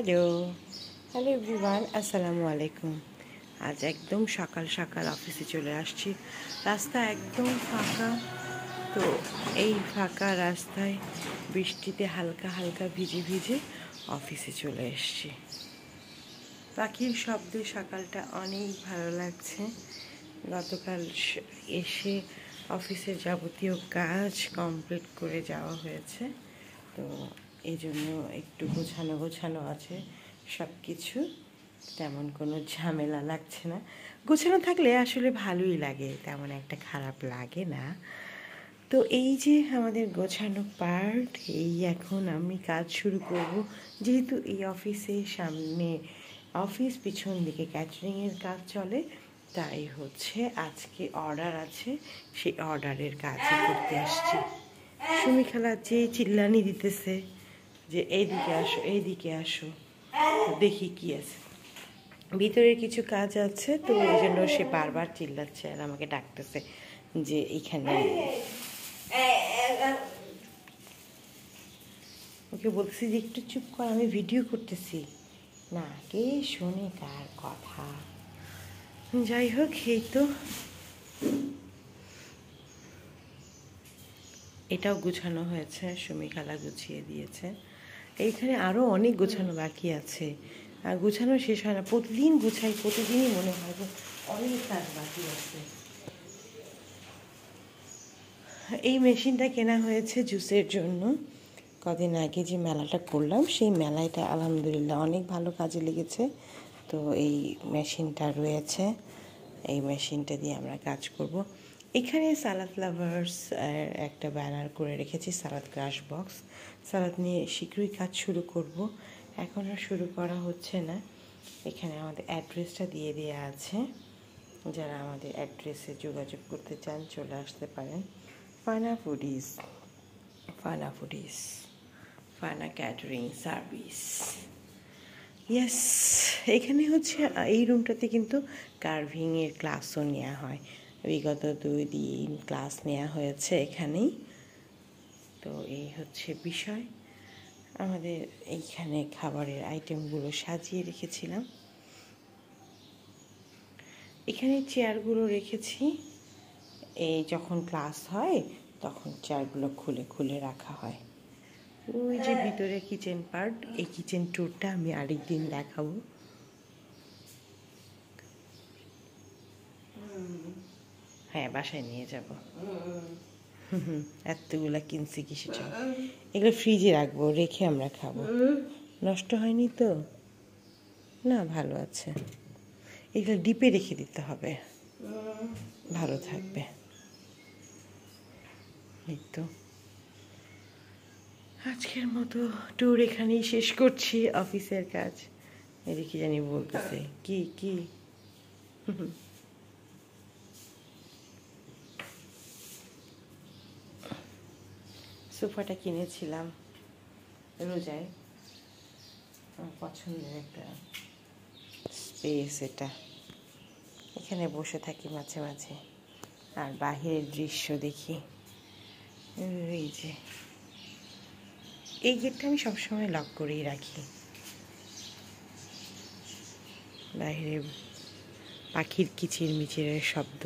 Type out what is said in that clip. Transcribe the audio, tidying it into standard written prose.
Hello hello everyone, আসসালামু আলাইকুম। আজ একদম সকাল সকাল অফিসে চলে আসছি। রাস্তা একদম ফাঁকা। তো এই ফাঁকা রাস্তায় বৃষ্টিতে হালকা হালকা ভিজে ভিজে অফিসে চলে এসছি। পাখির শব্দে সকালটা অনেক ভালো লাগছে। গতকাল এসে অফিসের যাবতীয় কাজ কমপ্লিট করে যাওয়া হয়েছে, তো এই জন্য একটু গোছানো গোছানো আছে সব কিছু, তেমন কোনো ঝামেলা লাগছে না। গোছানো থাকলে আসলে ভালোই লাগে, তেমন একটা খারাপ লাগে না। তো এই যে আমাদের গোছানো পার্ট, এই এখন আমি কাজ শুরু করব। যেহেতু এই অফিসের সামনে অফিস, পিছন দিকে ক্যাটারিংয়ের কাজ চলে, তাই হচ্ছে আজকে অর্ডার আছে, সেই অর্ডারের কাজই করতে আসছি। সুমি খালা যে চিল্লানি দিতেছে যে এইদিকে আসো এইদিকে আসো, দেখি কি আছে। ভিতরে কিছু কাজ আছে, তো এই জন্য সে বারবার চিল্লাচ্ছে আর আমাকে ডাকতেছে যে এইখানে। ওকে বলছি যে একটু চুপ কর, আমি ভিডিও করতেছি। না, কে শোনে কার কথা। যাই হোক, এই তো এটাও গুছানো হয়েছে, সুমি খালা গুছিয়ে দিয়েছে। এইখানে আরও অনেক গোছানো বাকি আছে, আর গোছানো শেষ হয় না। প্রতিদিন গোছাই, প্রতিদিনই মনে হয় যে অনেক কাজ বাকি আছে। এই মেশিনটা কেনা হয়েছে জুসের জন্য। কদিন আগে যে মেলাটা করলাম, সেই মেলাটা আলহামদুলিল্লাহ অনেক ভালো কাজে লেগেছে। তো এই মেশিনটা রয়েছে, এই মেশিনটা দিয়ে আমরা কাজ করব। এখানে সালাদ লাভার্স একটা ব্যানার করে রেখেছি, সালাদ ক্রাশ বক্স। সালাদ নিয়ে শীঘ্রই কাজ শুরু করব, এখন আর শুরু করা হচ্ছে না। এখানে আমাদের অ্যাড্রেসটা দিয়ে দেওয়া আছে, যারা আমাদের অ্যাড্রেসে যোগাযোগ করতে চান চলে আসতে পারেন। ফানা ফুডিজ, ফানা ক্যাটারিং সার্ভিস। ইয়েস, এখানে হচ্ছে এই রুমটাতে কিন্তু কার্ভিংয়ের ক্লাসও নেওয়া হয়। বিগত 2 দিন ক্লাস নেওয়া হয়েছে এখানেই। তো এই হচ্ছে বিষয়। আমাদের এইখানে খাবারের আইটেমগুলো সাজিয়ে রেখেছিলাম। এখানে চেয়ারগুলো রেখেছি, এই যখন ক্লাস হয় তখন চেয়ারগুলো খুলে খুলে রাখা হয়। ওই যে ভিতরে কিচেন পার্ট, এই কিচেন ট্যুরটা আমি আরেকদিন দেখাবো। হ্যাঁ, বাসায় নিয়ে যাব। এতগুলা কিনছি কিসের জন্য? এগুলো ফ্রিজে রাখবো, রেখে আমরা খাবো। নষ্ট হয়নি তো? না, ভালো আছে। এগুলো ডিপে রেখে দিতে হবে, ভালো থাকবে। এই তো আজকের মতো ট্যুর এখানেই শেষ করছি। অফিসের কাজ এদিকে জানি বলতেছে কি কি। সোফাটা কিনেছিলাম রোজায়, আমার পছন্দের একটা স্পেস এটা। এখানে বসে থাকি মাঝে মাঝে আর বাহিরের দৃশ্য দেখি। এই যে এই গেটটা আমি সবসময় লক করেই রাখি। বাইরে পাখির কিচিরমিচিরের শব্দ